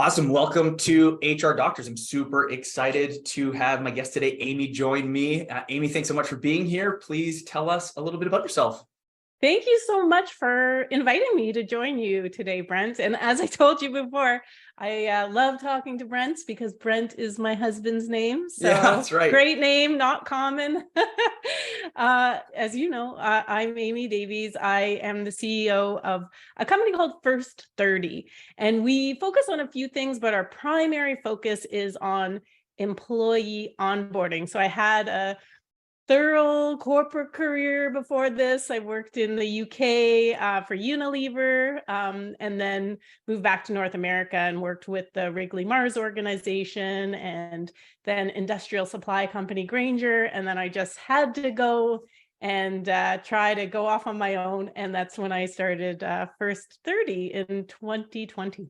Awesome. Welcome to HR Doctors. I'm super excited to have my guest today, Amy, join me. Amy, thanks so much for being here. Please tell us a little bit about yourself. Thank you so much for inviting me to join you today, Brent. And as I told you before, I love talking to Brent because Brent is my husband's name. So yeah, that's right. Great name, not common. As you know, I'm Amy Davies. I am the CEO of a company called First 30. And we focus on a few things, but our primary focus is on employee onboarding. So I had a thorough corporate career before this. I worked in the UK for Unilever, and then moved back to North America and worked with the Wrigley Mars organization and then industrial supply company Grainger. And then I just had to go and try to go off on my own. And that's when I started First 30 in 2020.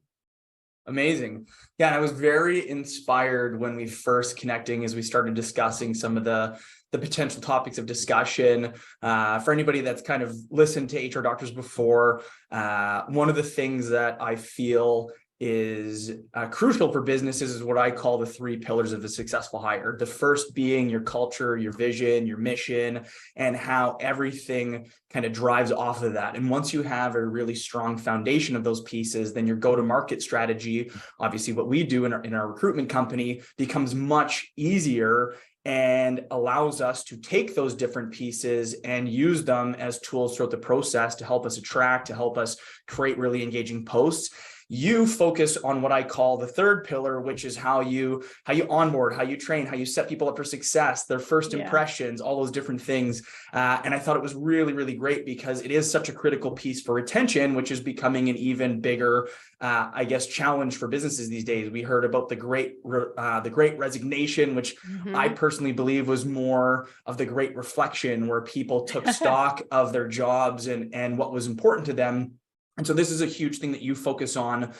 Amazing. Yeah, I was very inspired when we first connecting as we started discussing some of the potential topics of discussion. For anybody that's kind of listened to HR Doctors before, one of the things that I feel is crucial for businesses is what I call the three pillars of a successful hire. The first being your culture, your vision, your mission, and how everything kind of drives off of that. And once you have a really strong foundation of those pieces, then your go-to-market strategy, obviously what we do in our recruitment company, becomes much easier and allows us to take those different pieces and use them as tools throughout the process to help us attract, to help us create really engaging posts. You focus on what I call the third pillar, which is how you onboard, how you train, how you set people up for success, their first impressions, all those different things. And I thought it was really, really great because it is such a critical piece for retention, which is becoming an even bigger, challenge for businesses these days. We heard about the great resignation, which I personally believe was more of the great reflection, where people took stock of their jobs and what was important to them. And so this is a huge thing that you focus on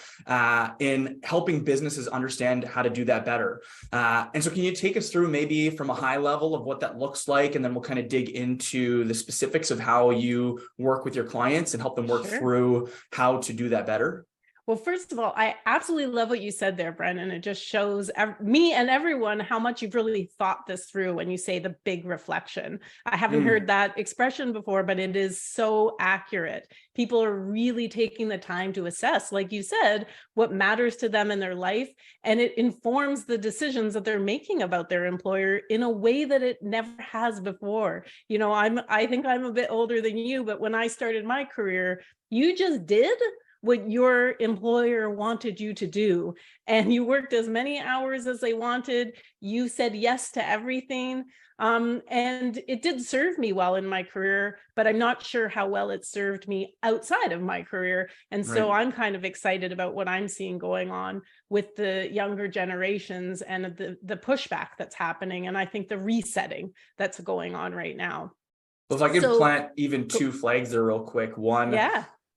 in helping businesses understand how to do that better. And so can you take us through maybe from a high level of what that looks like, and then we'll kind of dig into the specifics of how you work with your clients and help them work through how to do that better? Well, first of all, I absolutely love what you said there, Brennan. It just shows me and everyone how much you've really thought this through when you say the big reflection. I haven't heard that expression before, but it is so accurate. People are really taking the time to assess, like you said, what matters to them in their life, and it informs the decisions that they're making about their employer in a way that it never has before. You know, I think I'm a bit older than you, but when I started my career, you just did what your employer wanted you to do. And you worked as many hours as they wanted. You said yes to everything. And it did serve me well in my career, but I'm not sure how well it served me outside of my career. And so I'm kind of excited about what I'm seeing going on with the younger generations and the pushback that's happening. And I think the resetting that's going on right now. Well, if I could plant even two flags there real quick. One,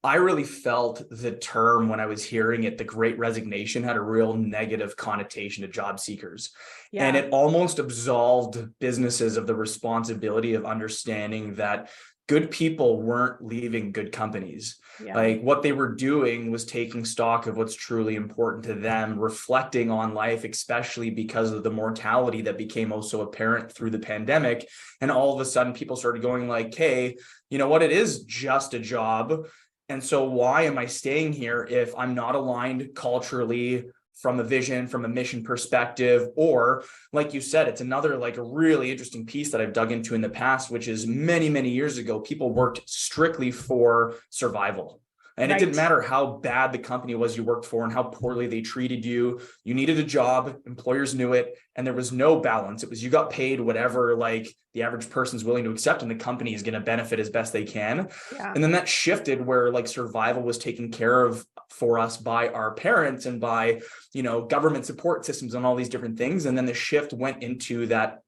I really felt the term when I was hearing it, the great resignation, had a real negative connotation to job seekers. And it almost absolved businesses of the responsibility of understanding that good people weren't leaving good companies. Like what they were doing was taking stock of what's truly important to them, reflecting on life, especially because of the mortality that became also apparent through the pandemic. And all of a sudden people started going like, hey, you know what? It is just a job. And so why am I staying here if I'm not aligned culturally, from a vision, from a mission perspective? Or like you said, it's another like a really interesting piece that I've dug into in the past, which is many, many years ago, people worked strictly for survival. And it didn't matter how bad the company was you worked for and how poorly they treated you. You needed a job, employers knew it, and there was no balance. It was you got paid whatever like the average person's willing to accept, and the company is going to benefit as best they can. And then that shifted where like survival was taken care of for us by our parents and by, you know, government support systems and all these different things. And then the shift went into that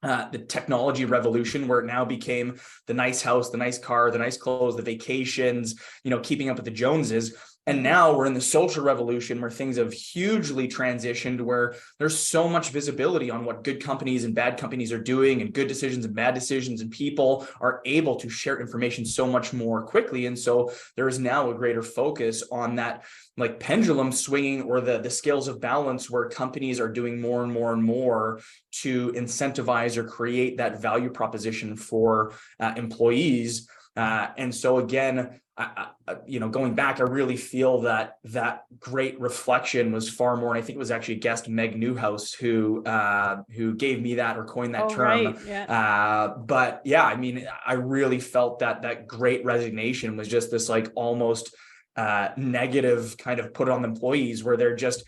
the technology revolution, where it now became the nice house, the nice car, the nice clothes, the vacations, you know, keeping up with the Joneses. And now we're in the social revolution where things have hugely transitioned, where there's so much visibility on what good companies and bad companies are doing, and good decisions and bad decisions, and people are able to share information so much more quickly. And so there is now a greater focus on that, like, pendulum swinging, or the scales of balance, where companies are doing more and more and more to incentivize or create that value proposition for employees. And so again, going back, I really feel that great reflection was far more, and I think it was actually guest Meg Newhouse who gave me that, or coined that term. Right. Yeah. But yeah, I mean, I really felt that great resignation was just this, like, almost negative kind of put on the employees, where they're just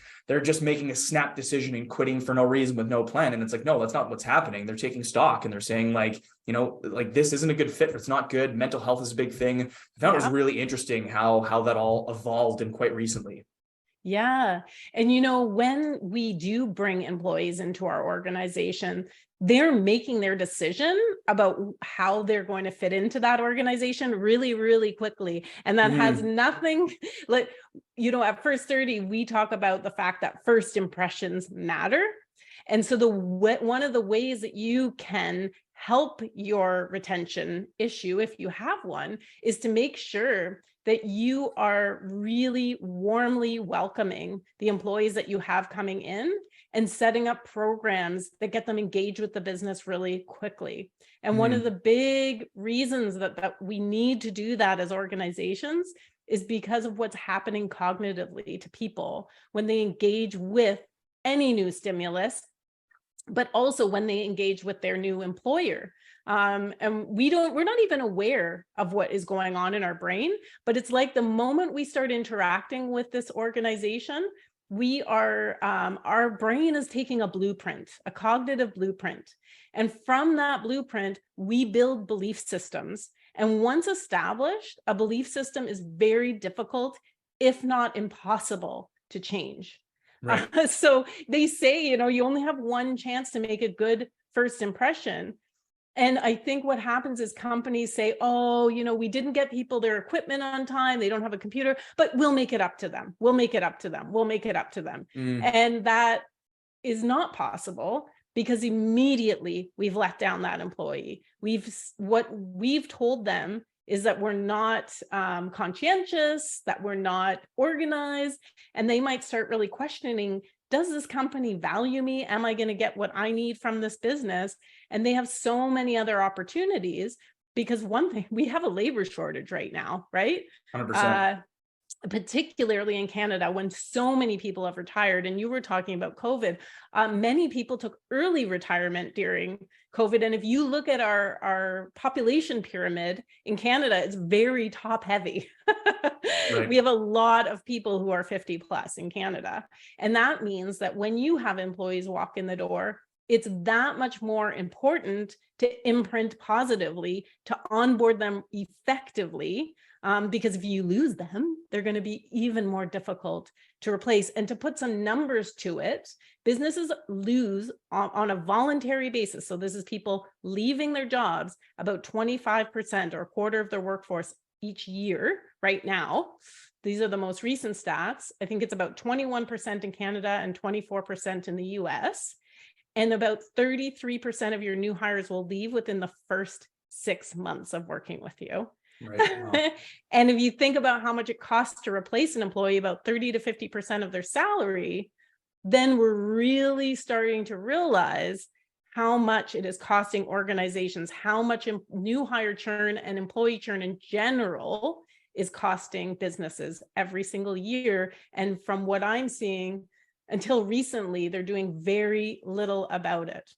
making a snap decision and quitting for no reason with no plan. And it's like, no, that's not what's happening. They're taking stock and they're saying, like, like, this isn't a good fit. It's not good. Mental health is a big thing. I thought it was really interesting how that all evolved, and quite recently. Yeah. And when we do bring employees into our organization, they're making their decision about how they're going to fit into that organization really, really quickly. And that has nothing, like, at First 30, we talk about the fact that first impressions matter. And so one of the ways that you can help your retention issue, if you have one, is to make sure that you are really warmly welcoming the employees that you have coming in, and setting up programs that get them engaged with the business really quickly. And one of the big reasons that we need to do that as organizations is because of what's happening cognitively to people when they engage with any new stimulus, but also when they engage with their new employer. And we're not even aware of what is going on in our brain, but it's like the moment we start interacting with this organization, our brain is taking a blueprint, a cognitive blueprint. And from that blueprint, we build belief systems. And once established, a belief system is very difficult, if not impossible, to change. Right. So they say, you only have one chance to make a good first impression. And I think what happens is companies say, oh, we didn't get people their equipment on time. They don't have a computer, but we'll make it up to them. We'll make it up to them. We'll make it up to them. And that is not possible, because immediately we've let down that employee. What we've told them is that we're not conscientious, that we're not organized, and they might start really questioning, does this company value me? Am I going to get what I need from this business? And they have so many other opportunities, because one thing, we have a labor shortage right now, right? 100%. Particularly in Canada, when so many people have retired. And you were talking about COVID. Many people took early retirement during COVID. And if you look at our population pyramid in Canada, it's very top heavy. Right. We have a lot of people who are 50 plus in Canada. And that means that when you have employees walk in the door, it's that much more important to imprint positively, to onboard them effectively. Because if you lose them, they're going to be even more difficult to replace. And to put some numbers to it, businesses lose on a voluntary basis. So this is people leaving their jobs, about 25% or a quarter of their workforce each year right now. These are the most recent stats. I think it's about 21% in Canada and 24% in the US. And about 33% of your new hires will leave within the first 6 months of working with you. Right. Wow. And if you think about how much it costs to replace an employee, about 30 to 50% of their salary, then we're really starting to realize how much it is costing organizations, how much new hire churn and employee churn in general is costing businesses every single year. And from what I'm seeing, until recently, they're doing very little about it.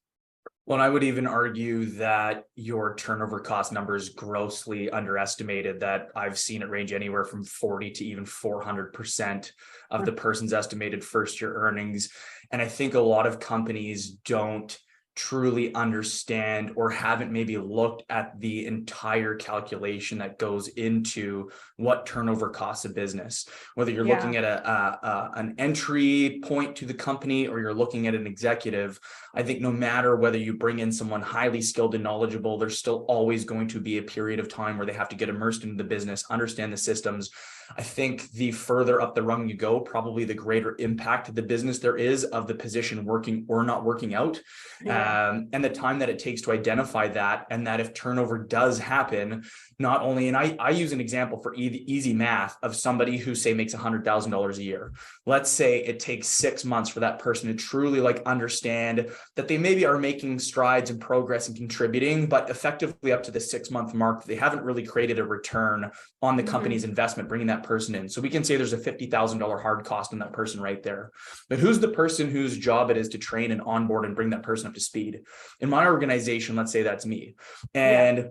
Well, I would even argue that your turnover cost number is grossly underestimated, that I've seen it range anywhere from 40 to even 400% of the person's estimated first year earnings. And I think a lot of companies don't truly understand or haven't maybe looked at the entire calculation that goes into what turnover costs a business. Whether you're looking at an entry point to the company or you're looking at an executive, I think no matter whether you bring in someone highly skilled and knowledgeable, there's still always going to be a period of time where they have to get immersed into the business, understand the systems. I think the further up the rung you go, probably the greater impact to the business there is of the position working or not working out. And the time that it takes to identify that, and that if turnover does happen, not only, and I use an example for easy math of somebody who say makes $100,000 a year. Let's say it takes 6 months for that person to truly like understand that they maybe are making strides and progress and contributing, but effectively up to the 6-month mark, they haven't really created a return on the company's investment, bringing that person in. So we can say there's a $50,000 hard cost on that person right there. But who's the person whose job it is to train and onboard and bring that person up to speed? In my organization, let's say that's me. And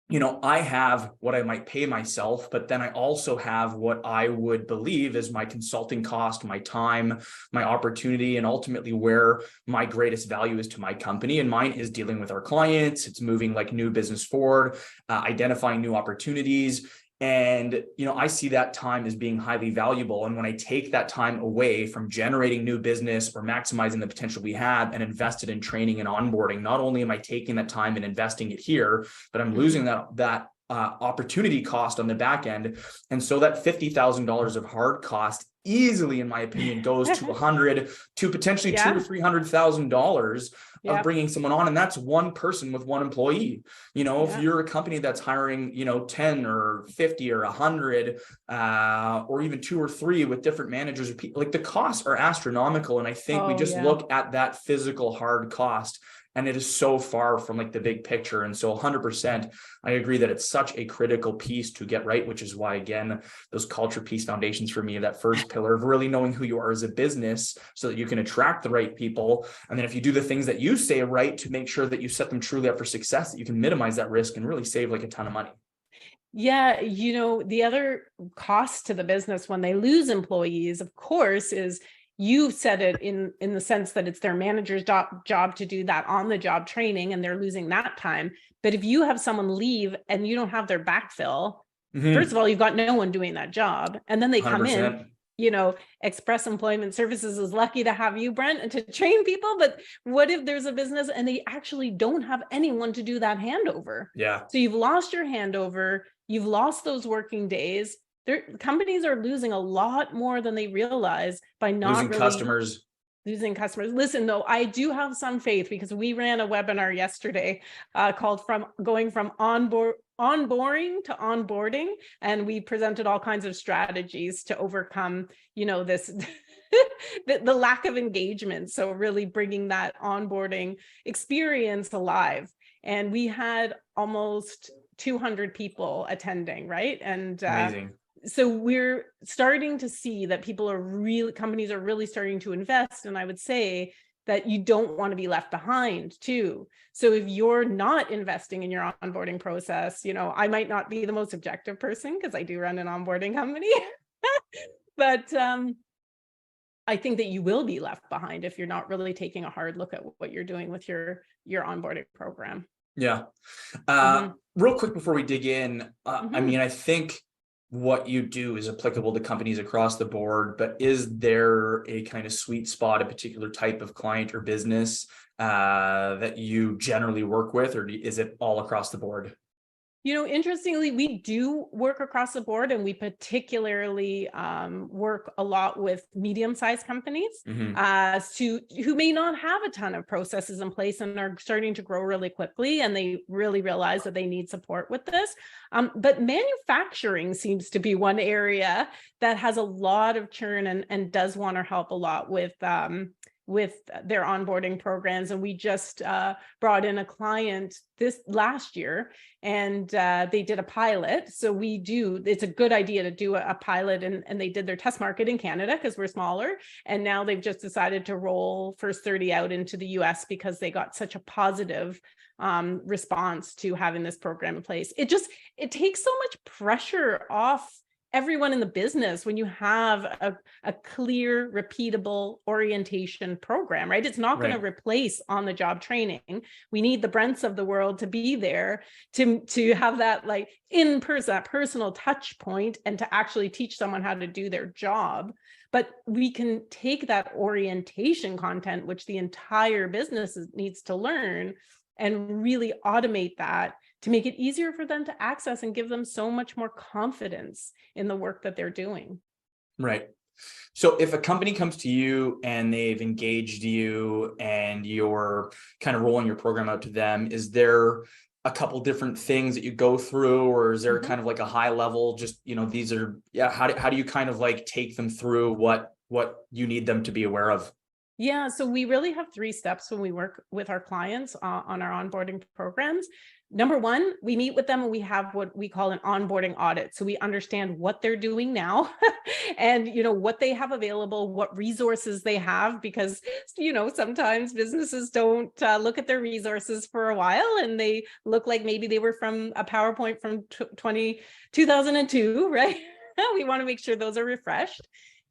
you know, I have what I might pay myself, but then I also have what I would believe is my consulting cost, my time, my opportunity, and ultimately where my greatest value is to my company. And mine is dealing with our clients. It's moving like new business forward, identifying new opportunities. And, you know, I see that time as being highly valuable. And when I take that time away from generating new business or maximizing the potential we have and invest it in training and onboarding, not only am I taking that time and investing it here, but I'm losing that opportunity cost on the back end. And so that $50,000 of hard cost easily, in my opinion, goes to 100 to potentially $200,000 to $300,000 of bringing someone on. And that's one person with one employee. You know, if you're a company that's hiring, you know, 10 or 50 or 100, or even 2 or 3 with different managers, like the costs are astronomical. And I think we just look at that physical hard cost, and it is so far from like the big picture. And so 100%, I agree that it's such a critical piece to get right, which is why, again, those culture piece foundations for me, that first pillar of really knowing who you are as a business so that you can attract the right people. And then if you do the things that you say right to make sure that you set them truly up for success, that you can minimize that risk and really save like a ton of money. Yeah, you know, the other cost to the business when they lose employees, of course, is you said it in the sense that it's their manager's job to do that on the job training, and they're losing that time. But if you have someone leave and you don't have their backfill, first of all, you've got no one doing that job. And then they 100%. Come in, you know, Express Employment Services is lucky to have you, Brent, and to train people. But what if there's a business and they actually don't have anyone to do that handover? So you've lost your handover, you've lost those working days. Companies are losing a lot more than they realize by not losing customers. Listen, though, I do have some faith because we ran a webinar yesterday called going from onboarding to onboarding, and we presented all kinds of strategies to overcome, you know, this the lack of engagement. So really bringing that onboarding experience alive. And we had almost 200 people attending, right? And amazing. So we're starting to see that companies are really starting to invest. And I would say that you don't want to be left behind too. So if you're not investing in your onboarding process, you know, I might not be the most objective person because I do run an onboarding company, but I think that you will be left behind if you're not really taking a hard look at what you're doing with your onboarding program. Real quick before we dig in, I mean, I think what you do is applicable to companies across the board, but is there a kind of sweet spot, a particular type of client or business that you generally work with, or is it all across the board? You know, interestingly, we do work across the board, and we particularly work a lot with medium-sized companies who may not have a ton of processes in place and are starting to grow really quickly, and they really realize that they need support with this. But manufacturing seems to be one area that has a lot of churn and does want to help a lot with their onboarding programs. And we just brought in a client this last year, and they did a pilot. So it's a good idea to do a pilot, and they did their test market in Canada because we're smaller. And now they've just decided to roll first 30 out into the US because they got such a positive response to having this program in place. It takes so much pressure off everyone in the business when you have a clear, repeatable orientation program, right? It's not going to replace on-the-job training. We need the Brents of the world to be there to have that like in person, that personal touch point, and to actually teach someone how to do their job. But we can take that orientation content, which the entire business needs to learn, and really automate that to make it easier for them to access and give them so much more confidence in the work that they're doing. Right. So if a company comes to you and they've engaged you and you're kind of rolling your program out to them, is there a couple different things that you go through, or is there kind of like a high level, just, these are, how do you kind of like take them through what you need them to be aware of? Yeah, so we really have 3 steps when we work with our clients on our onboarding programs. Number 1, we meet with them and we have what we call an onboarding audit. So we understand what they're doing now and, what they have available, what resources they have, because, sometimes businesses don't look at their resources for a while and they look like maybe they were from a PowerPoint from 2002, right? We want to make sure those are refreshed.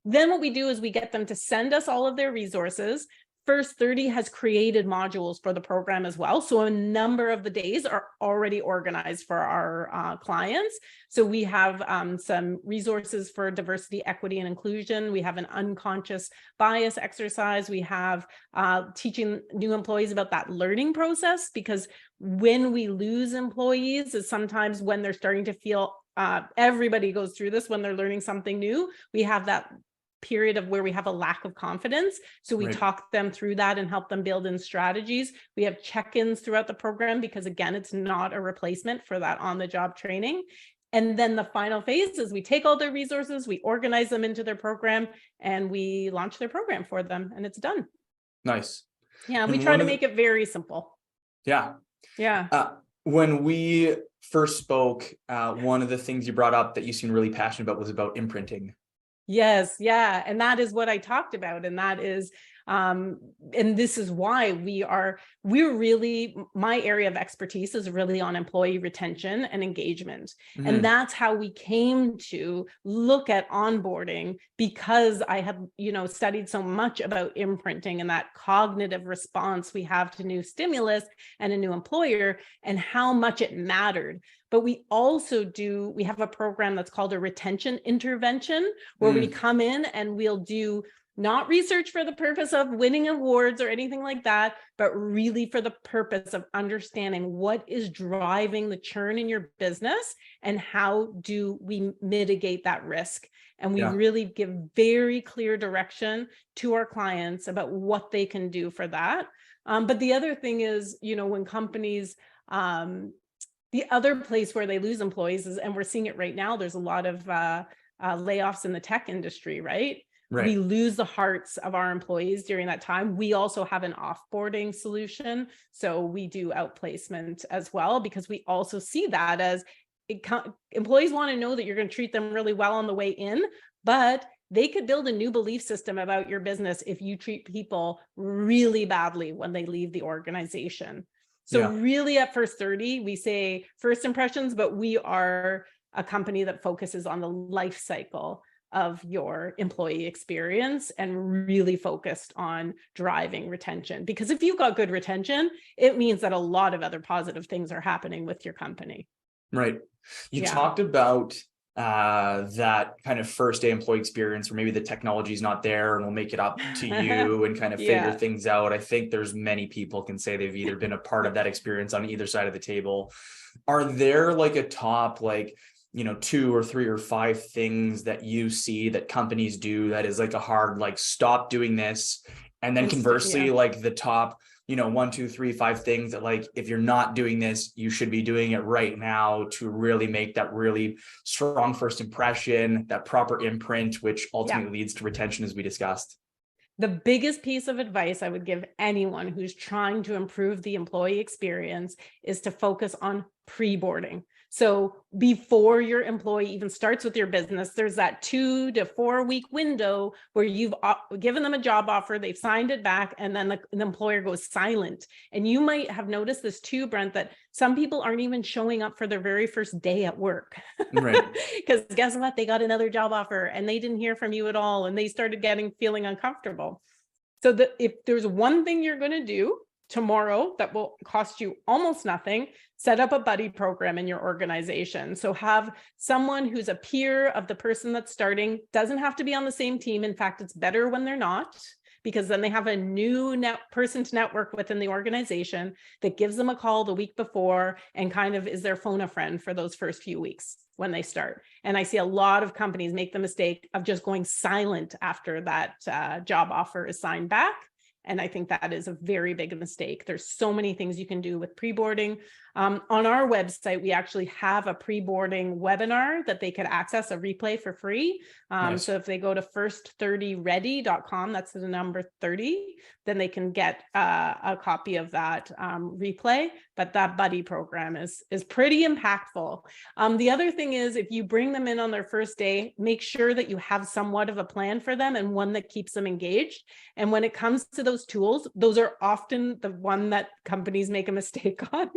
Then what we do is we get them to send us all of their resources. First 30 has created modules for the program as well. So a number of the days are already organized for our clients. So we have some resources for diversity, equity, and inclusion. We have an unconscious bias exercise. We have teaching new employees about that learning process, because when we lose employees is sometimes when they're starting to feel, everybody goes through this when they're learning something new. We have that period of where we have a lack of confidence. So we talk them through that and help them build in strategies. We have check-ins throughout the program because, again, it's not a replacement for that on-the-job training. And then the final phase is we take all their resources, we organize them into their program, and we launch their program for them, and it's done. Nice. Yeah, we try to make it very simple. Yeah. Yeah. When we first spoke, one of the things you brought up that you seemed really passionate about was about imprinting. Yes. Yeah. And that is what I talked about. And that is, and this is why we're really, my area of expertise is really on employee retention and engagement. And that's how we came to look at onboarding, because I had, studied so much about imprinting and that cognitive response we have to new stimulus and a new employer and how much it mattered. But we also we have a program that's called a retention intervention, where we come in and we'll do not research for the purpose of winning awards or anything like that, but really for the purpose of understanding what is driving the churn in your business and how do we mitigate that risk. And we really give very clear direction to our clients about what they can do for that. But the other thing is, when companies, the other place where they lose employees is, and we're seeing it right now, there's a lot of layoffs in the tech industry, right? We lose the hearts of our employees during that time. We also have an offboarding solution. So we do outplacement as well, because we also see that as employees want to know that you're going to treat them really well on the way in, but they could build a new belief system about your business if you treat people really badly when they leave the organization. So really at First 30, we say first impressions, but we are a company that focuses on the life cycle of your employee experience and really focused on driving retention. Because if you've got good retention, it means that a lot of other positive things are happening with your company. Right. You talked about that kind of first day employee experience where maybe the technology is not there and we'll make it up to you and kind of figure things out. I think there's many people can say they've either been a part of that experience on either side of the table. Are there like a top, 2 or 3 or 5 things that you see that companies do that is like a hard, stop doing this? And then conversely, the top, 1, 2, 3, 5 things that if you're not doing this, you should be doing it right now to really make that really strong first impression, that proper imprint, which ultimately leads to retention, as we discussed. The biggest piece of advice I would give anyone who's trying to improve the employee experience is to focus on pre-boarding. So before your employee even starts with your business, there's that 2 to 4 week window where you've given them a job offer, they've signed it back, and then the employer goes silent. And you might have noticed this too, Brent, that some people aren't even showing up for their very first day at work. Right. Because guess what? They got another job offer and they didn't hear from you at all. And they started feeling uncomfortable. So if there's one thing you're going to do tomorrow that will cost you almost nothing, set up a buddy program in your organization. So have someone who's a peer of the person that's starting, doesn't have to be on the same team. In fact, it's better when they're not, because then they have a new person to network with in the organization that gives them a call the week before and kind of is their phone a friend for those first few weeks when they start. And I see a lot of companies make the mistake of just going silent after that job offer is signed back. And I think that is a very big mistake. There's so many things you can do with pre-boarding. On our website, we actually have a pre-boarding webinar that they could access, a replay for free. Nice. So if they go to first30ready.com, that's the number 30, then they can get a copy of that replay. But that buddy program is pretty impactful. The other thing is, if you bring them in on their first day, make sure that you have somewhat of a plan for them and one that keeps them engaged. And when it comes to those tools, those are often the one that companies make a mistake on,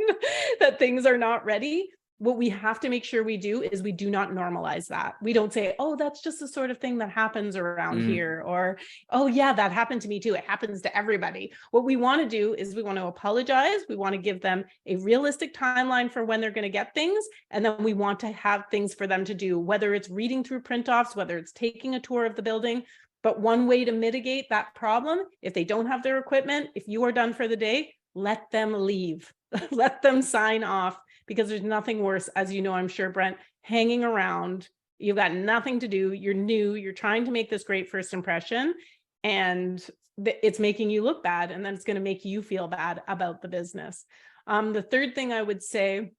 that things are not ready. What we have to make sure we do is we do not normalize that. We don't say, oh, that's just the sort of thing that happens around here. Or, oh yeah, that happened to me too. It happens to everybody. What we want to do is we want to apologize. We want to give them a realistic timeline for when they're going to get things. And then we want to have things for them to do, whether it's reading through print-offs, whether it's taking a tour of the building. But one way to mitigate that problem, if they don't have their equipment, if you are done for the day, let them leave. Let them sign off, because there's nothing worse, as you know, I'm sure, Brent, hanging around. You've got nothing to do. You're new. You're trying to make this great first impression, and it's making you look bad. And then it's going to make you feel bad about the business. The third thing I would say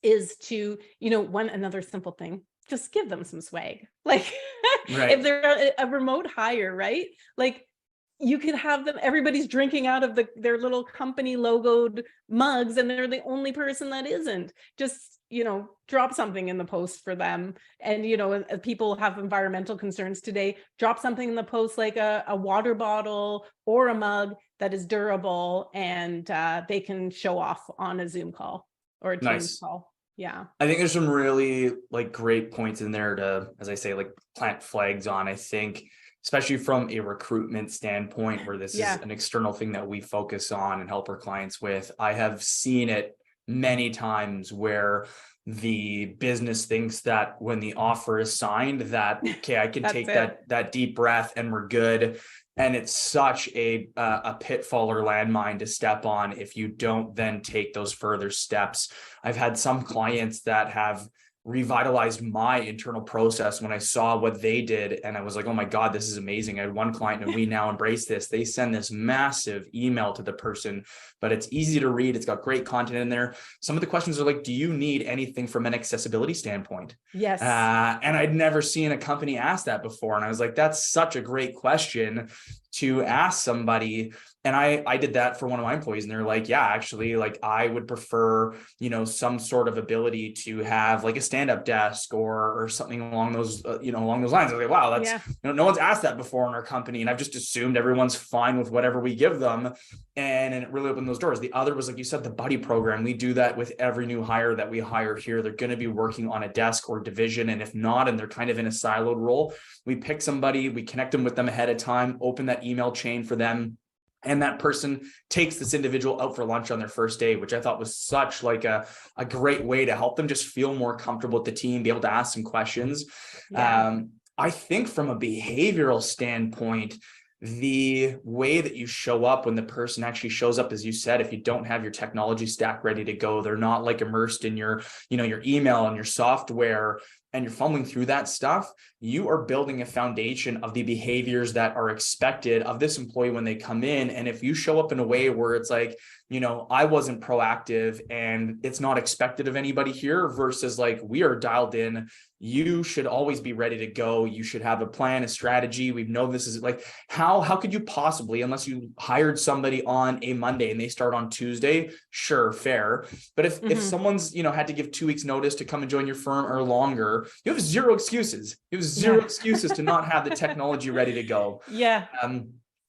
is to, another simple thing, just give them some swag. Like Right. If they're a remote hire, right? Like, you could have them, everybody's drinking out of their little company logoed mugs and they're the only person that isn't. Just, drop something in the post for them. And, people have environmental concerns today, drop something in the post, like a water bottle or a mug that is durable, and they can show off on a Zoom call or a Teams call. Yeah. I think there's some really great points in there to, as I say, plant flags on. I think, especially from a recruitment standpoint, where this is an external thing that we focus on and help our clients with. I have seen it many times where the business thinks that when the offer is signed that, okay, I can take that deep breath and we're good. And it's such a pitfall or landmine to step on if you don't then take those further steps. I've had some clients that have revitalized my internal process when I saw what they did. And I was like, oh my God, this is amazing. I had one client and we now embrace this. They send this massive email to the person, but it's easy to read. It's got great content in there. Some of the questions are like, do you need anything from an accessibility standpoint? Yes. And I'd never seen a company ask that before. And I was like, that's such a great question to ask somebody. And I did that for one of my employees, and they're like, yeah, actually, I would prefer, some sort of ability to have a stand-up desk or something along those, along those lines. I was like, wow, that's, no one's asked that before in our company. And I've just assumed everyone's fine with whatever we give them. And it really opened those doors. The other was, like you said, the buddy program. We do that with every new hire that we hire here. They're going to be working on a desk or division. And if not, and they're kind of in a siloed role, we pick somebody, we connect them with them ahead of time, open that email chain for them. And that person takes this individual out for lunch on their first day, which I thought was such a great way to help them just feel more comfortable with the team, be able to ask some questions. Yeah. I think from a behavioral standpoint, the way that you show up when the person actually shows up, as you said, if you don't have your technology stack ready to go, they're not immersed in your, your email and your software. and you're fumbling through that stuff, you are building a foundation of the behaviors that are expected of this employee when they come in. And if you show up in a way where it's like, I wasn't proactive and it's not expected of anybody here, versus like, we are dialed in, you should always be ready to go. You should have a plan, a strategy. We know this is like, how could you possibly, unless you hired somebody on a Monday and they start on Tuesday, sure, fair. But if someone's, had to give 2 weeks notice to come and join your firm or longer, you have zero excuses. You have zero excuses to not have the technology ready to go. Yeah.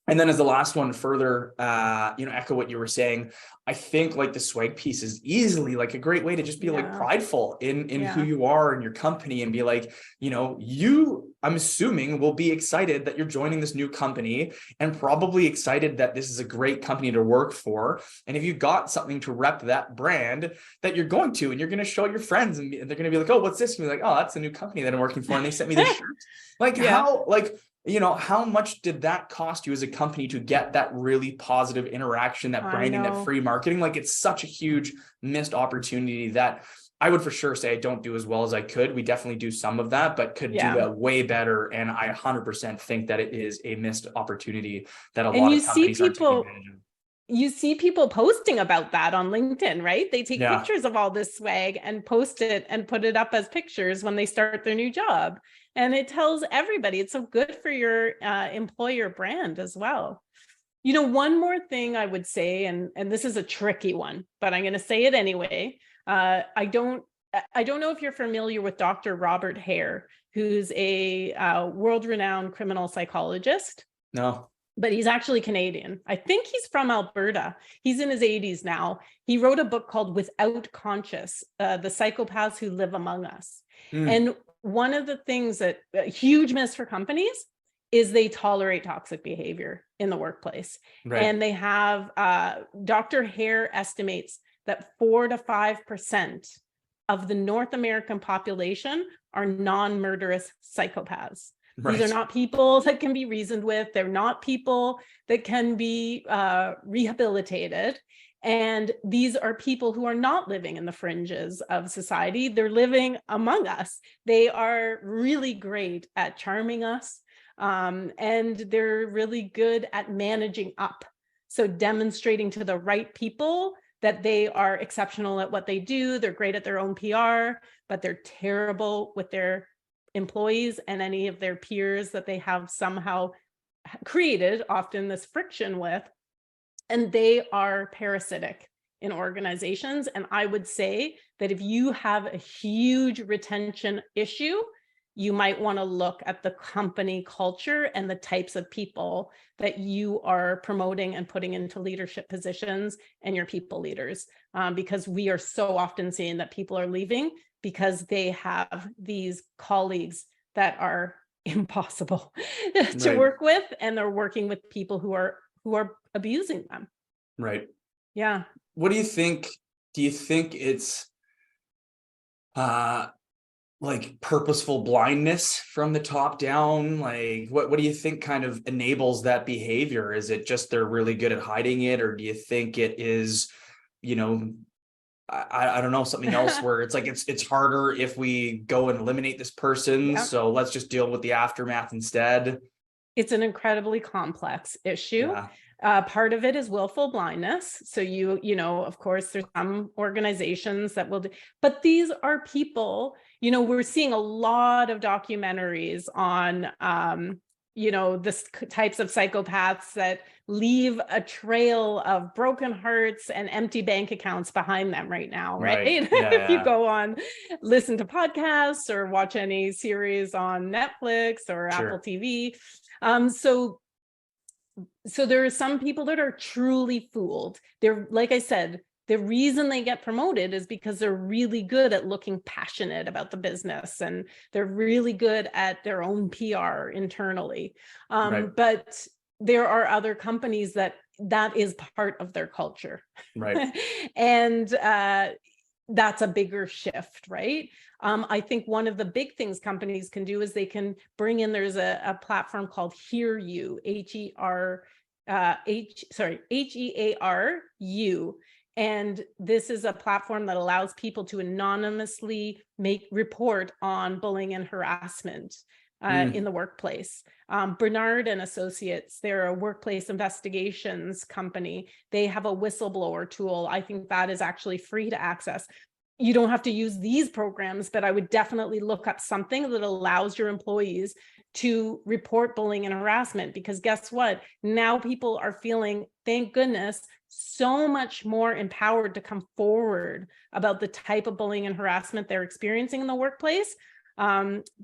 And then as the last one, further, echo what you were saying, I think like the swag piece is easily like a great way to just be like prideful in who you are and your company, and be like, I'm assuming will be excited that you're joining this new company, and probably excited that this is a great company to work for. And if you got something to rep that brand, that you're going to, and you're going to show your friends, and they're going to be like, oh, what's this? And you're like, oh, that's a new company that I'm working for, and they sent me this shirt. Like how much did that cost you as a company to get that really positive interaction, that branding, that free marketing? Like, it's such a huge missed opportunity that I would for sure say I don't do as well as I could. We definitely do some of that, but could do that way better. And I 100% think that it is a missed opportunity that a lot of companies aren't taking advantage of. You see people posting about that on LinkedIn, right? They take pictures of all this swag and post it and put it up as pictures when they start their new job. And it tells everybody it's so good for your employer brand as well. One more thing I would say, and this is a tricky one, but I'm going to say it anyway. I don't know if you're familiar with Dr. Robert Hare, who's a world-renowned criminal psychologist. No. But he's actually Canadian. I think he's from Alberta. He's in his 80s now. He wrote a book called Without Conscious, The Psychopaths Who Live Among Us. And one of the things that a huge miss for companies is they tolerate toxic behavior in the workplace. Right. And they have, Dr. Hare estimates that 4 to 5% of the North American population are non-murderous psychopaths. Right. These are not people that can be reasoned with. They're not people that can be rehabilitated. And these are people who are not living in the fringes of society. They're living among us. They are really great at charming us. And they're really good at managing up. So demonstrating to the right people that they are exceptional at what they do. They're great at their own PR, but they're terrible with their employees and any of their peers that they have somehow created often this friction with. And they are parasitic in organizations. And I would say that if you have a huge retention issue, you might want to look at the company culture and the types of people that you are promoting and putting into leadership positions and your people leaders, because we are so often seeing that people are leaving because they have these colleagues that are impossible to work with, and they're working with people who are abusing them. Right. Yeah. What do you think? Do you think it's like purposeful blindness from the top down? Like, what do you think kind of enables that behavior? Is it just they're really good at hiding it, or do you think it is, I don't know, something else where it's like it's harder if we go and eliminate this person, so let's just deal with the aftermath instead? It's an incredibly complex issue. Part of it is willful blindness. So of course, there's some organizations that will do, but these are people, we're seeing a lot of documentaries on, this types of psychopaths that leave a trail of broken hearts and empty bank accounts behind them right now, right? If you go on, listen to podcasts or watch any series on Netflix or Apple TV. So there are some people that are truly fooled. They're, like I said, the reason they get promoted is because they're really good at looking passionate about the business, and they're really good at their own PR internally. But there are other companies that is part of their culture. Right. And that's a bigger shift, right? I think one of the big things companies can do is they can bring in, there's a platform called Hear You, Hearu. And this is a platform that allows people to anonymously report on bullying and harassment in the workplace. Bernard and Associates, they're a workplace investigations company. They have a whistleblower tool. I think that is actually free to access. You don't have to use these programs, but I would definitely look up something that allows your employees to report bullying and harassment, because guess what? Now people are feeling, thank goodness, so much more empowered to come forward about the type of bullying and harassment they're experiencing in the workplace.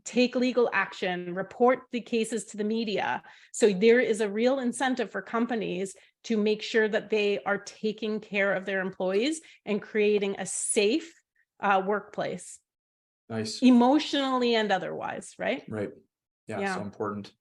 Take legal action, report the cases to the media. So there is a real incentive for companies to make sure that they are taking care of their employees and creating a safe workplace. Nice. Emotionally and otherwise, right? Right. Yeah. So important.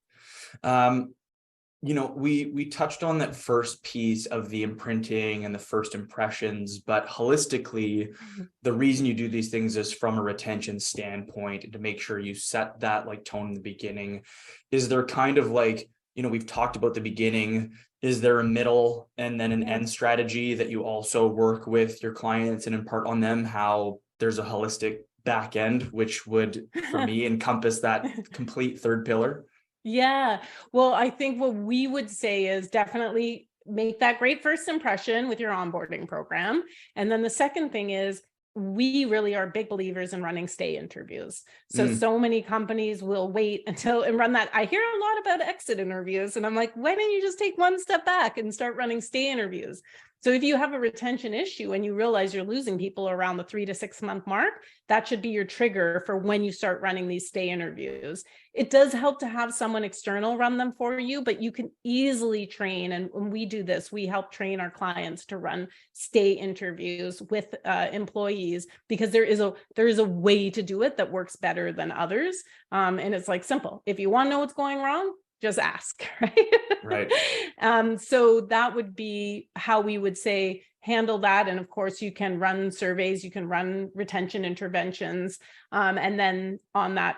We touched on that first piece of the imprinting and the first impressions, but holistically, the reason you do these things is from a retention standpoint, and to make sure you set that like tone in the beginning. Is there kind of like, we've talked about the beginning, is there a middle and then an end strategy that you also work with your clients and impart on them, how there's a holistic back end, which would, for me, encompass that complete third pillar? Yeah. Well, I think what we would say is definitely make that great first impression with your onboarding program. And then the second thing is, we really are big believers in running stay interviews. So many companies will wait until and run that. I hear a lot about exit interviews, and I'm like, why don't you just take one step back and start running stay interviews? So if you have a retention issue and you realize you're losing people around the 3 to 6 month mark, that should be your trigger for when you start running these stay interviews. It does help to have someone external run them for you, but you can easily train. And when we do this, we help train our clients to run stay interviews with employees, because there is a way to do it that works better than others. And it's like simple. If you want to know what's going wrong, just ask, right? Right. So that would be how we would say handle that. And of course, you can run surveys, you can run retention interventions. And then on that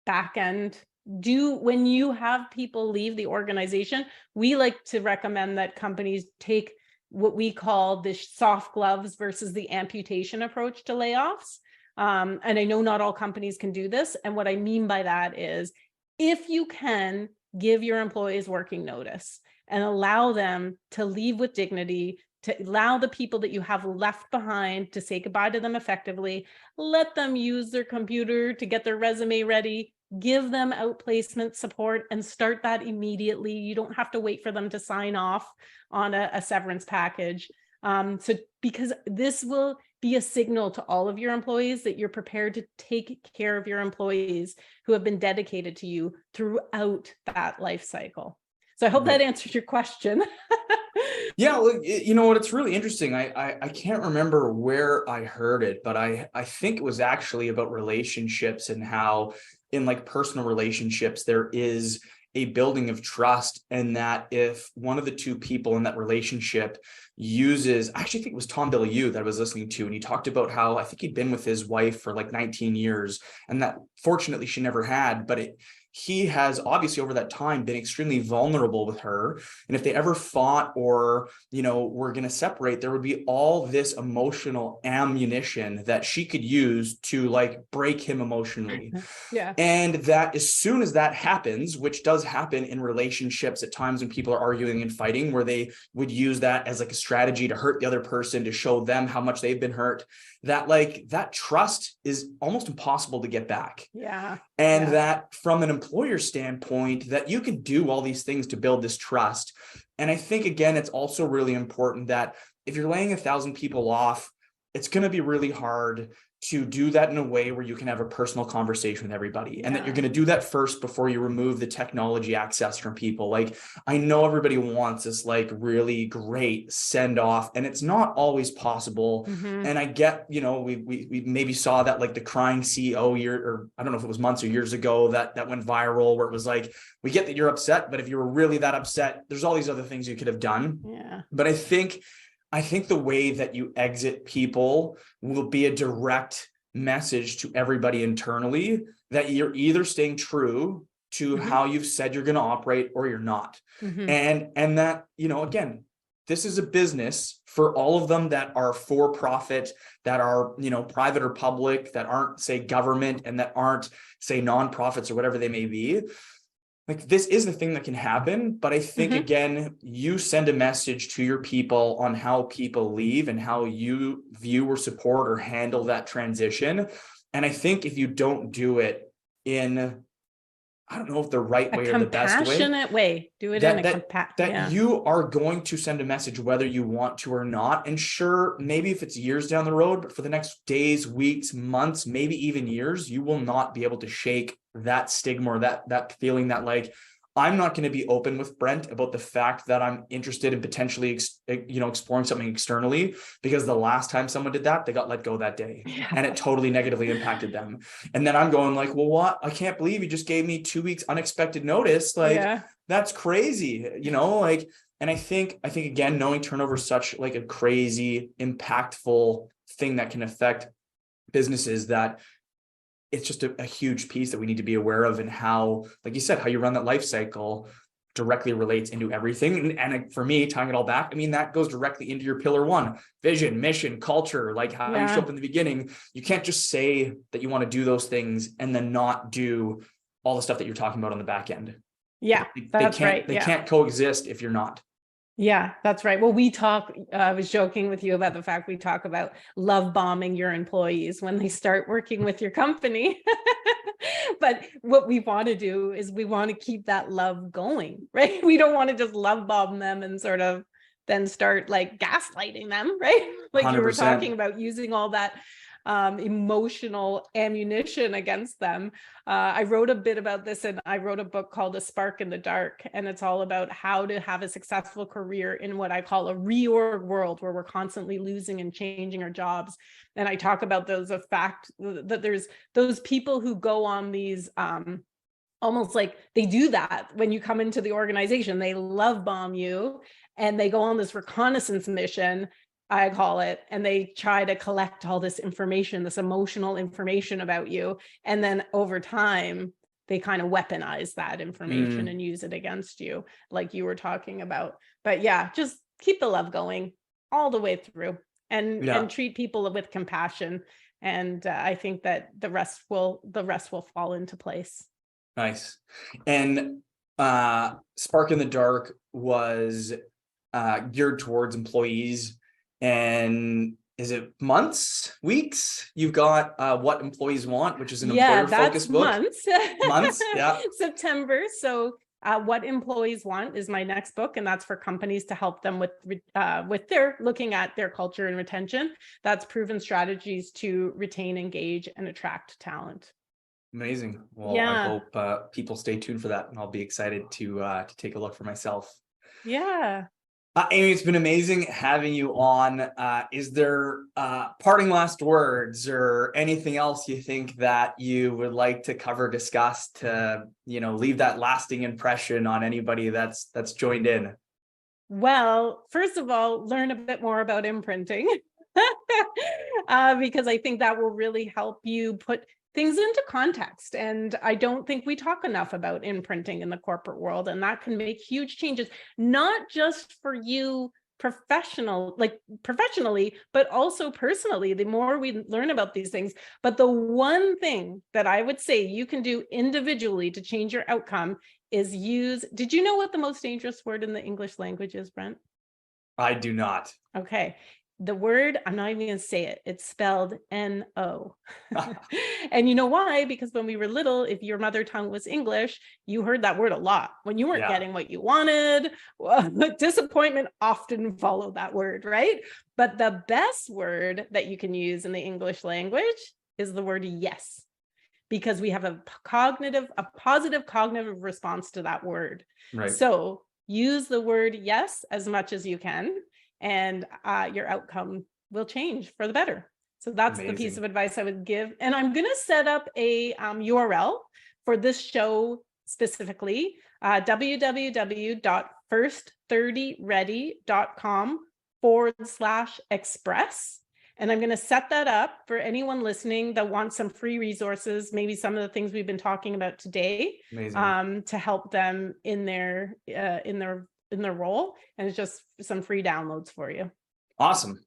back end, when you have people leave the organization, we like to recommend that companies take what we call the soft gloves versus the amputation approach to layoffs. And I know not all companies can do this. And what I mean by that is, if you can, give your employees working notice and allow them to leave with dignity, to allow the people that you have left behind to say goodbye to them effectively, let them use their computer to get their resume ready, give them outplacement support, and start that immediately. You don't have to wait for them to sign off on a severance package. Because this will be a signal to all of your employees that you're prepared to take care of your employees who have been dedicated to you throughout that life cycle. So I hope that answers your question. Yeah, well, you know what? It's really interesting. I can't remember where I heard it, but I think it was actually about relationships and how in like personal relationships, there is a building of trust, and that if one of the two people in that relationship uses, I actually think it was Tom Bilyeu that I was listening to, and he talked about how I think he'd been with his wife for like 19 years, and that fortunately she never had, but he has obviously over that time been extremely vulnerable with her. And if they ever fought or, were going to separate, there would be all this emotional ammunition that she could use to like break him emotionally. Yeah. And that as soon as that happens, which does happen in relationships at times when people are arguing and fighting, where they would use that as like a strategy to hurt the other person, to show them how much they've been hurt, that trust is almost impossible to get back. Yeah. And that from an employer standpoint, that you can do all these things to build this trust. And I think, again, it's also really important that if you're laying 1,000 people off, it's going to be really hard to do that in a way where you can have a personal conversation with everybody, and that you're going to do that first before you remove the technology access from people. Like, I know everybody wants this like really great send off, and it's not always possible. And I get, we maybe saw that like the crying CEO year, or I don't know if it was months or years ago, that went viral, where it was like, we get that you're upset, but if you were really that upset, there's all these other things you could have done. Yeah. But I think the way that you exit people will be a direct message to everybody internally that you're either staying true to how you've said you're going to operate, or you're not. And that, again, this is a business for all of them that are for profit, that are, private or public, that aren't, say, government, and that aren't, say, nonprofits or whatever they may be. Like, this is the thing that can happen. But I think, again, you send a message to your people on how people leave and how you view or support or handle that transition. And I think if you don't do it in, I don't know if the right way or the best way. Compassionate way. Do it in a that you are going to send a message whether you want to or not. And sure, maybe if it's years down the road, but for the next days, weeks, months, maybe even years, you will not be able to shake that stigma or that feeling that, like, I'm not going to be open with Brent about the fact that I'm interested in potentially, exploring something externally, because the last time someone did that, they got let go that day, and it totally negatively impacted them. And then I'm going like, well, what? I can't believe you just gave me 2 weeks unexpected notice. Like, that's crazy, and I think again, knowing turnover is such like a crazy, impactful thing that can affect businesses, that it's just a huge piece that we need to be aware of, and how, like you said, how you run that life cycle directly relates into everything. And for me, tying it all back, I mean, that goes directly into your pillar one: vision, mission, culture, like how you show up in the beginning. You can't just say that you want to do those things and then not do all the stuff that you're talking about on the back end. Yeah, that's right. They can't coexist if you're not. Yeah, that's right. Well, I was joking with you about the fact we talk about love bombing your employees when they start working with your company. But what we want to do is we want to keep that love going, right? We don't want to just love bomb them and sort of then start like gaslighting them, right? Like 100%. You were talking about using all that emotional ammunition against them. I wrote a bit about this, and I wrote a book called A Spark in the Dark, and it's all about how to have a successful career in what I call a reorg world, where we're constantly losing and changing our jobs. And I talk about those fact that there's those people who go on these almost like they do that when you come into the organization. They love bomb you, and they go on this reconnaissance mission, I call it, and they try to collect all this information, this emotional information about you. And then over time, they kind of weaponize that information and use it against you, like you were talking about. But yeah, just keep the love going all the way through, and treat people with compassion. And I think that the rest will fall into place. Nice. And Spark in the Dark was geared towards employees. And is it months, weeks? You've got What Employees Want, which is an employer-focused book. Months, yeah. September. So What Employees Want is my next book, and that's for companies to help them with their looking at their culture and retention. That's proven strategies to retain, engage, and attract talent. Amazing. Well, I hope people stay tuned for that, and I'll be excited to take a look for myself. Yeah. Amy, it's been amazing having you on. Is there parting last words or anything else you think that you would like to cover, discuss, to leave that lasting impression on anybody that's joined in? Well, first of all, learn a bit more about imprinting, because I think that will really help you put things into context. And I don't think we talk enough about imprinting in the corporate world, and that can make huge changes, not just for you professionally, but also personally. The more we learn about these things. But the one thing that I would say you can do individually to change your outcome is did you know what the most dangerous word in the English language is, Brent? I do not. Okay. The word, I'm not even going to say it. It's spelled N-O. And you know why? Because when we were little, if your mother tongue was English, you heard that word a lot. When you weren't getting what you wanted, disappointment often followed that word, right? But the best word that you can use in the English language is the word yes, because we have a positive cognitive response to that word. Right. So use the word yes as much as you can, and your outcome will change for the better. So that's the piece of advice I would give. And I'm going to set up a URL for this show specifically, www.first30ready.com/express. And I'm going to set that up for anyone listening that wants some free resources, maybe some of the things we've been talking about today, to help them in their their role, and it's just some free downloads for you. Awesome.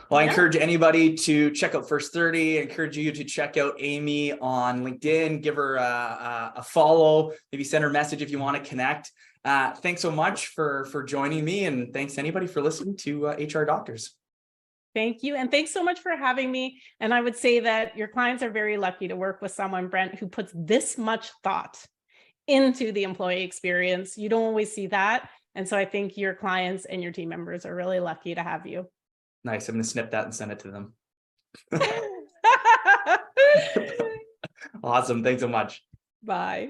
Well, I Yeah. encourage anybody to check out First 30. I encourage you to check out Amy on LinkedIn, give her a follow, maybe send her a message if you want to connect. Thanks so much for joining me, and thanks to anybody for listening to HR Doctors. Thank you. And thanks so much for having me. And I would say that your clients are very lucky to work with someone, Brent, who puts this much thought into the employee experience. You don't always see that. And so I think your clients and your team members are really lucky to have you. Nice. I'm going to snip that and send it to them. Awesome. Thanks so much. Bye.